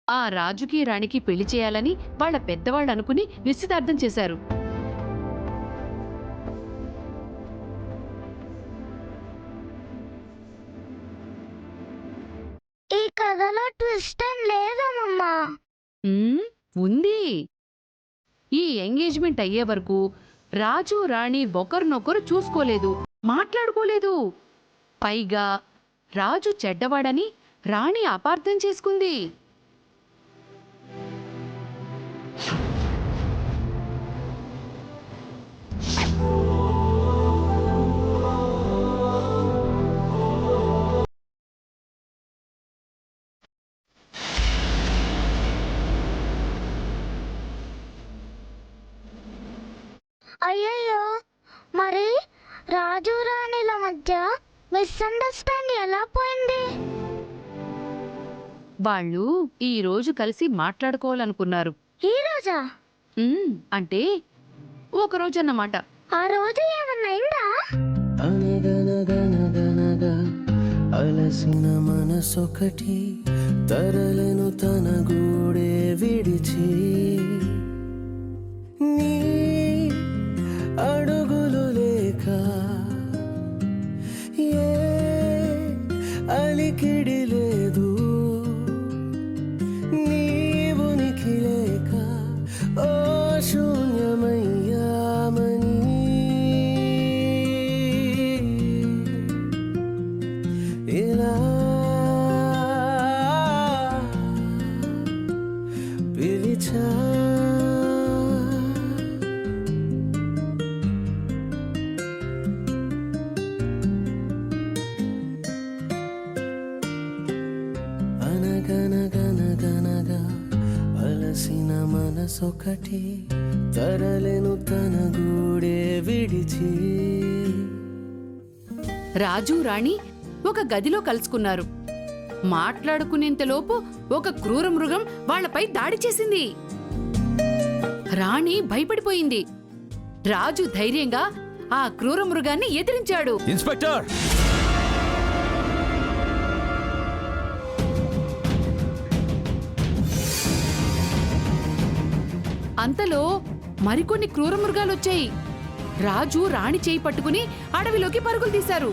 ఆ రాజుకి రాణికి పెళ్లి చేయాలని వాళ్ళ పెద్దవాళ్ళు అనుకుని నిశ్చితార్థం చేశారు. ఈ కథలో ట్విస్ట్ ఏం లేదమ్మా. ఉంది. ఈ ఎంగేజ్మెంట్ అయ్యే వరకు రాజు రాణి ఒకరినొకరు చూసుకోలేదు, మాట్లాడుకోలేదు. పైగా రాజు చెడ్డవాడని రాణి అపార్థం చేసుకుంది. అయ్యయ్యో, మరి రాజు రాణిల మధ్య మిస్అండర్స్టాండ్ ఎలా పోయింది? వాళ్ళు ఈ రోజు కలిసి మాట్లాడుకోవాలనుకున్నారు. ఈ రోజా? అంటే ఒకరోజన్నమాట. ఆ రోజు ఏమన్నా అయిందా? అనగనగనగనగా అలసిన మనసొకటి తరలను తన గూడే విడిచి నీ అడుగులు లేక ఏ అలికిడి లేదు, నీవునికి లేక ఓ శూన్యమయ్యామని ఇలా పిలిచా. అనగనగనగనగా అలసిన మనసొకటి తరలెను తన గూడే విడిచి. రాజు రాణి ఒక గదిలో కలుసుకున్నారు. మాట్లాడుకునేంతలోపు ఒక క్రూర మృగం వాళ్లపై దాడి చేసింది. రాణి భయపడిపోయింది. రాజు ధైర్యంగా ఆ క్రూర మృగాన్ని ఎదిరించాడు. ఇన్స్పెక్టర్! అంతలో మరికొన్ని క్రూర మృగాలొచ్చాయి. రాజు రాణి చేయి పట్టుకుని అడవిలోకి పరుగులు తీశారు.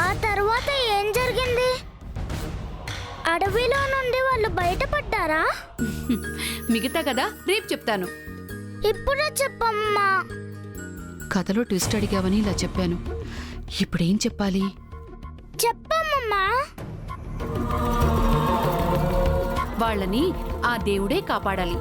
ఆ తర్వాత ఏం జరిగింది? అడవిలో నుండి వాళ్ళు బయటపడ్డారా? మిగతా కదా రేపు చెప్తాను. ఇప్పుడే చెప్పమ్మా. కథలో ట్విస్ట్ అడిగావని ఇలా చెప్పాను. ఇప్పుడేం చెప్పాలి? చెప్పమ్మమ్మా. వాళ్ళని ఆ దేవుడే కాపాడాలి.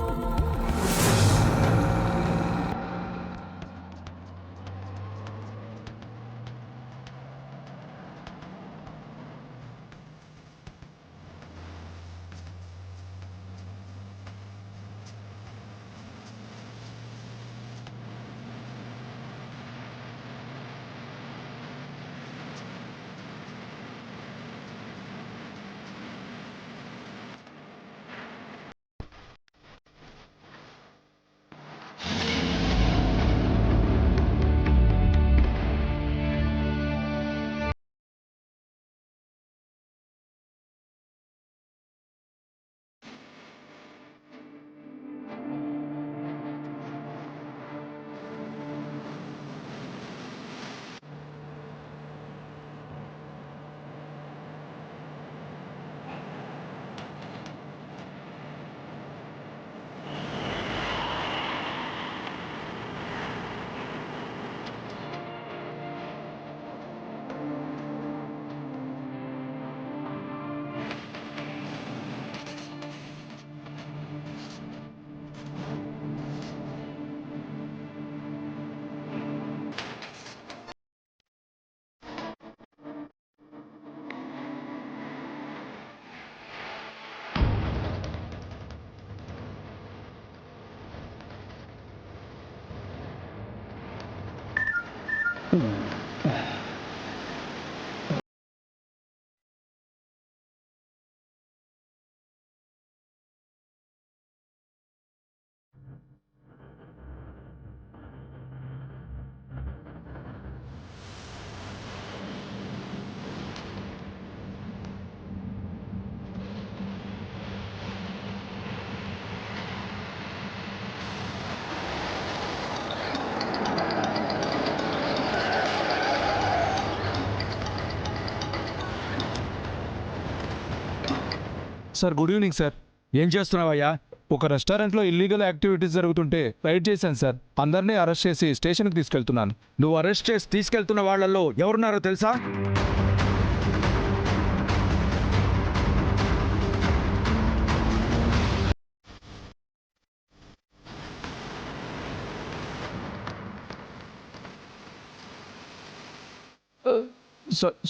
Sir good evening sir. ఏం చేస్తున్నావయ్యా? ఒక రెస్టారెంట్లో ఇల్లీగల్ యాక్టివిటీస్ జరుగుతుంటే రైడ్ చేశాను సార్. అందరినీ అరెస్ట్ చేసి స్టేషన్కి తీసుకెళ్తున్నాను. నువ్వు అరెస్ట్ చేసి తీసుకెళ్తున్న వాళ్ళల్లో ఎవరున్నారో తెలుసా?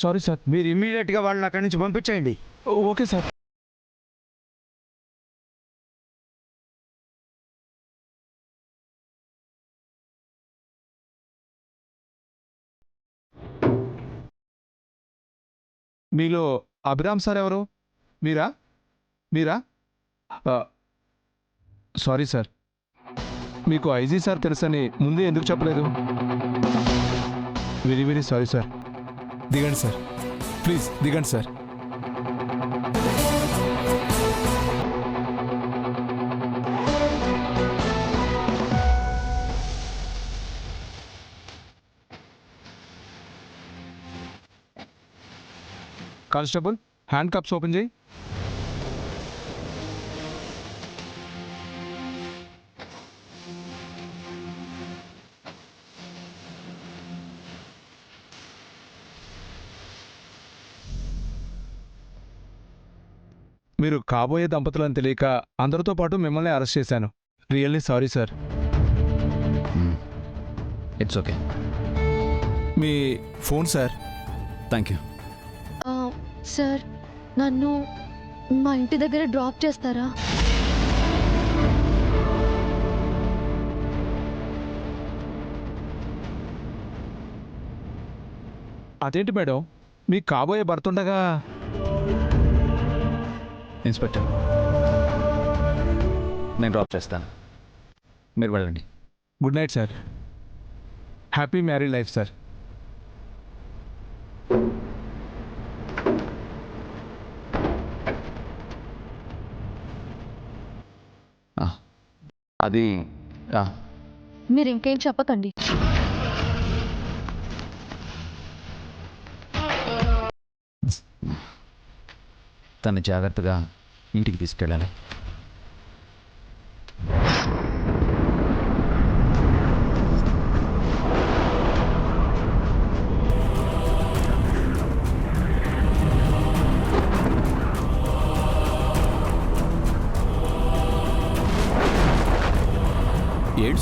Sorry sir. మీరు ఇమ్మీడియట్గా వాళ్ళని అక్కడి నుంచి పంపించేయండి. Okay sir. మీలో అభిరామ్ సార్ ఎవరు? మీరా? Sorry sir. మీకు ఐజీ సార్ తెలుసని ముందే ఎందుకు చెప్పలేదు? Very very sorry sir. దిగండి సార్, ప్లీజ్ దిగండి sir. Constable, handcuffs open చేయి. మీరు కాబోయే దంపతులని తెలియక అందరితో పాటు మిమ్మల్ని అరెస్ట్ చేశాను. Really sorry sir. It's okay. Me phone sir. Thank you. Sir, నన్ను మా ఇంటి దగ్గర డ్రాప్ చేస్తారా? అదేంటి మేడం, మీకు కాబోయే భర్త ఉండగా? ఇన్స్పెక్టర్, నేను డ్రాప్ చేస్తాను, మీరు వెళ్ళండి. Good night sir. Happy married life sir. అది మీరు ఇంకేం చెప్పకండి. తను జాగ్రత్తగా ఇంటికి తీసుకెళ్ళాలి.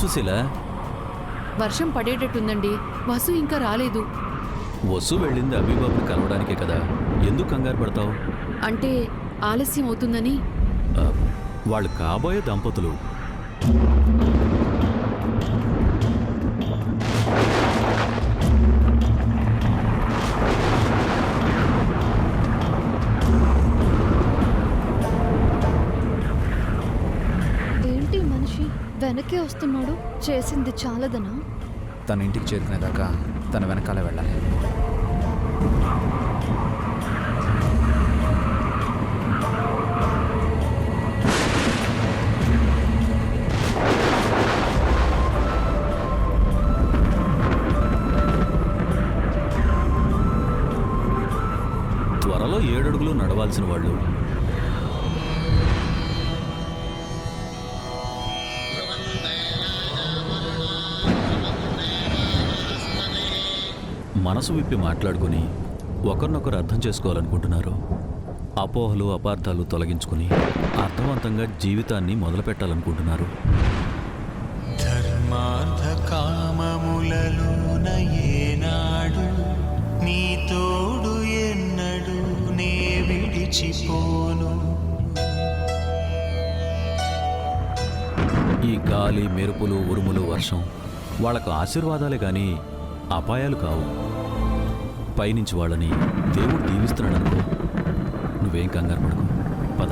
సుశీల? వర్షం పడేటట్టుందండి. వసు ఇంకా రాలేదు. వసు వెళ్ళింది అభిబాబుని కలవడానికే కదా, ఎందుకు కంగారు పడతావు? అంటే ఆలస్యం అవుతుందని. వాళ్ళు కాబోయే దంపతులు. ఏంటి మనిషి వెనకే వస్తున్నాడు? చేసింది చాలదనా? తన ఇంటికి చేరుకునేదాకా తన వెనకాలే వెళ్ళాలి. త్వరలో 7 అడుగులు నడవాల్సిన వాళ్ళు మనసు విప్పి మాట్లాడుకుని ఒకరినొకరు అర్థం చేసుకోవాలనుకుంటున్నారు. అపోహలు అపార్థాలు తొలగించుకుని అర్థవంతంగా జీవితాన్ని మొదలుపెట్టాలనుకుంటున్నారు. ధర్మార్థ కామములలోన ఏనాడు నీ తోడు ఎన్నడు నే విడిచిపోను. ఈ గాలి, మెరుపులు, ఉరుములు, వర్షం వాళ్ళకు ఆశీర్వాదాలే కానీ అపాయాలు కావు. పైనుంచి వాళ్ళని దేవుడు దీవిస్తున్నాడనుకో, నువ్వేం కంగారు పడకు. పద.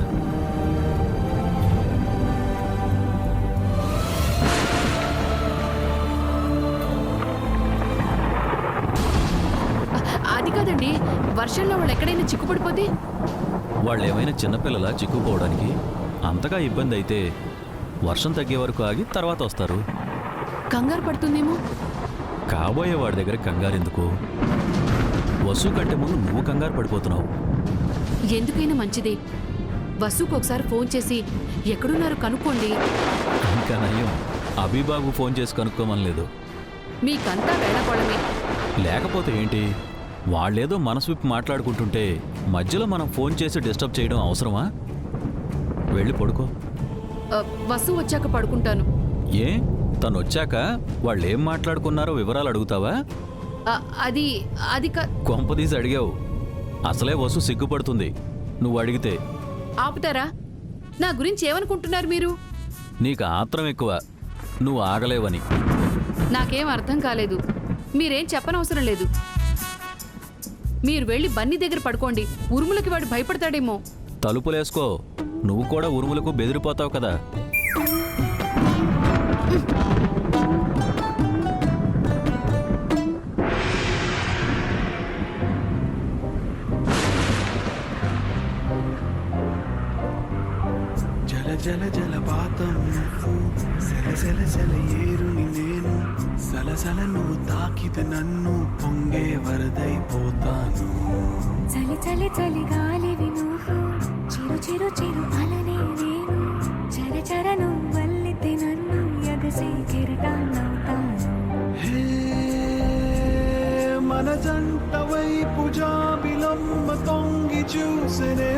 అది కాదండి, వర్షంలో వాళ్ళు ఎక్కడైనా చిక్కుపడిపోతే? వాళ్ళు ఏమైనా చిన్నపిల్లలా చిక్కుపోవడానికి? అంతగా ఇబ్బంది అయితే వర్షం తగ్గే వరకు ఆగి తర్వాత వస్తారు. కంగారు పడుతుందేమో. కాబోయే వాడి దగ్గర కంగారెందుకు? వసు కంటే ముందు నువ్వు కంగారు పడిపోతున్నావు. ఎందుకైనా మంచిదే. వసుకు ఒకసారి ఫోన్ చేసి ఎక్కడున్నారో కనుక్కోండి. ఇంకా నయ్యం, అభిబాబు ఫోన్ చేసి కనుక్కోమనలేదు. మీకంతా వేళకోళమే. లేకపోతే ఏంటి, వాళ్ళేదో మనసు విప్పి మాట్లాడుకుంటుంటే మధ్యలో మనం ఫోన్ చేసి డిస్టర్బ్ చేయడం అవసరమా? వెళ్ళి పడుకో. వసు వచ్చాక పడుకుంటాను. ఏ, తను వచ్చాక వాళ్ళు ఏం మాట్లాడుకున్నారో వివరాలు అడుగుతావా? అది కొంపదీసి అడిగావు. అసలే వసు సిగ్గుపడుతుంది నువ్వు అడిగితే. ఆపుతారా? నా గురించి ఏమనుకుంటున్నారు మీరు? నీకు ఆత్రం ఎక్కువ, నువ్వు ఆగలేవని. నాకేం అర్థం కాలేదు. మీరేం చెప్పనవసరం లేదు. మీరు వెళ్ళి బన్నీ దగ్గర పడుకోండి. ఉరుములకి వాడు భయపడతాడేమో. తలుపులేసుకో, నువ్వు కూడా ఉరుములకు బెదిరిపోతావు కదా. జల జల జలపాతం సెల సెల సెల ఏరుని నేను, సలసల నువ్వు తాకితే నన్ను పొంగే వరదైపోతాను. చలి చలి చలి గాలివి నువ్వు, చిరు చిరు చిరు అలనే నేను, చర చర నువ్వు వల్లితే నన్ను ఎగసి కెరటాన్నవుతాను. హే మన జంట వైపు జాబిలమ్మ తొంగి చూసెనే,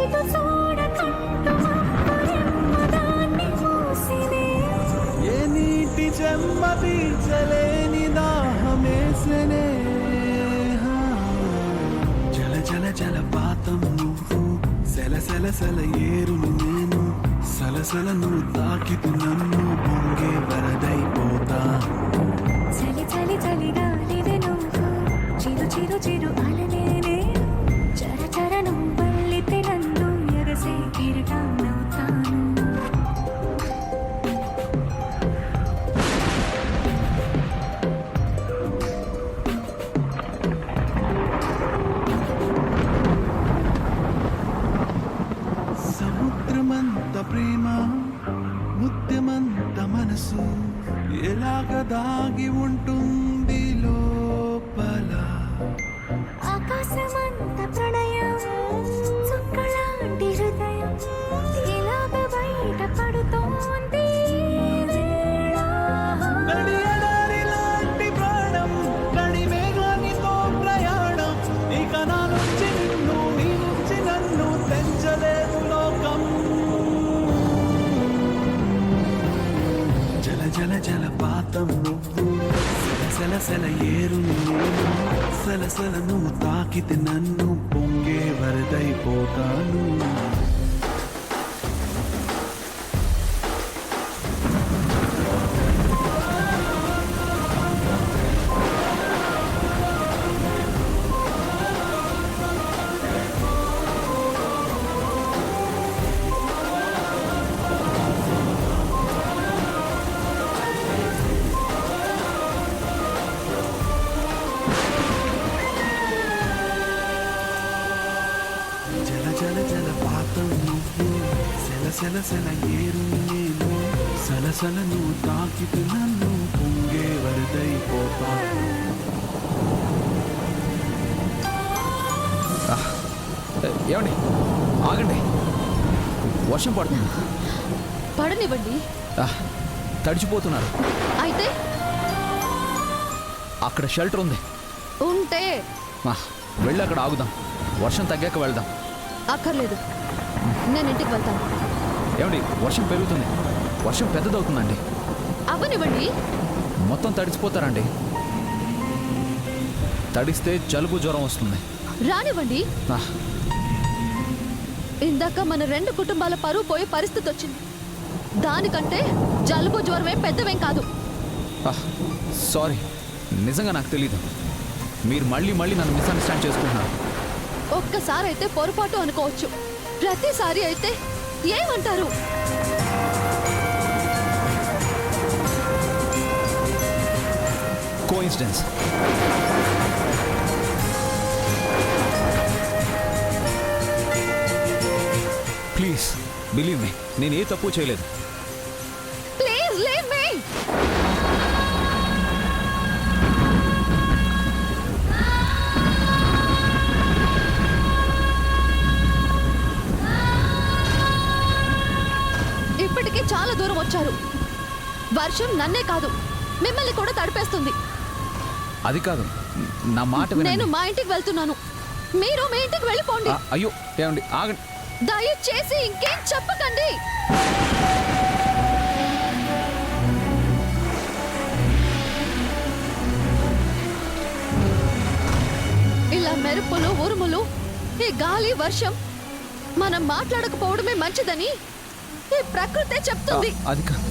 ఇటు చూడకంటూ మబ్బురెమ్మదాన్ని మూసినే. ఏ నీటి చెమ్మ తీర్చలేని దాహమేసెనే. జల జల జలపాతం నువ్వు, సెల సెల సెల ఏరుని నేను, సలసల నువ్వు తాకితు నన్ను పొంగే వరదైపోతా. చలి చలి చలి గాలివి నువ్వు, చిరు చిరు చిరు అలనే నేను, చర చర నువ్వు వల్లితే నన్ను ఎగసే కెరటాన్నవుతాను. సముద్రమంత ప్రేమ, ముత్యమంత మనసు, ఎలాగ దాగి ఉంటుంది లోపల. ఆకాశమంత ప్రణయం, చుక్కలాంటి హృదయం, ఇలాగ బయట పడుతోంది వేళ. నడియడారి లాంటి ప్రాణం, కడిమేఘానితో ప్రయాణం, ఇక నా నుంచి నిన్ను, నీ నుంచి నన్ను తెంచలేదు లోకం. జల జలపాతం నువ్వు సెల సెల సెల ఏరుని నేను సల సల నువ్వు తాకితే నన్ను పొంగే వరదైపోతాను జల జల జలపాతం నువ్వు సెల సెల సెల ఏరుని నేను సల సల నువ్వు తాకితే నన్ను పొంగే వరదైపోతాను ఏమండి ఆగండి, వర్షం పడుతుంది. పడనివ్వండి. తడిచిపోతున్నారు. అయితే అక్కడ షెల్టర్ ఉంది. ఉంటే వెళ్ళి అక్కడ ఆగుదాం, వర్షం తగ్గాక వెళ్దాం. అక్కర్లేదు, నేను ఇంటికి వెళ్తాను. ఏమండి వర్షం పెరుగుతుంది, వర్షం పెద్దదవుతుందండి. అవ్వనివ్వండి. మొత్తం తడిసిపోతారండి. తడిస్తే జలుబు జ్వరం వస్తుంది. రానివ్వండి. ఇందాక మన 2 కుటుంబాల పరువు పోయే పరిస్థితి వచ్చింది. దానికంటే జలుబు జ్వరమే పెద్దవేం కాదు. సారీ, నిజంగా నాకు తెలీదు. మీరు మళ్ళీ మళ్ళీ నన్ను మిస్అండర్స్టాండ్ చేసుకుంటున్నారు. ఒక్కసారి అయితే పొరపాటు అనుకోవచ్చు, ప్రతిసారి అయితే ఏమంటారు? కోఇన్సిడెన్స్. ప్లీజ్ బిలీవ్ మీ, నేను ఏ తప్పు చేయలేదు. Please leave me. ఇప్పటికే చాలా దూరం వచ్చారు. వర్షం నన్నే కాదు, మిమ్మల్ని కూడా తడిపేస్తుంది. అది కాదు, నా మాట వినండి. నేను మా ఇంటికి వెళ్తున్నాను, మీరు మీ ఇంటికి వెళ్ళిపోండి. అయ్యో ఏమండి ఆగండి. దయచేసి ఇంకేం చెప్పకండి. ఇలా మెరుపులు ఉరుములు, ఈ గాలి వర్షం మనం మాట్లాడకపోవడమే మంచిదని ఈ ప్రకృతే చెప్తుంది. అది కాదు.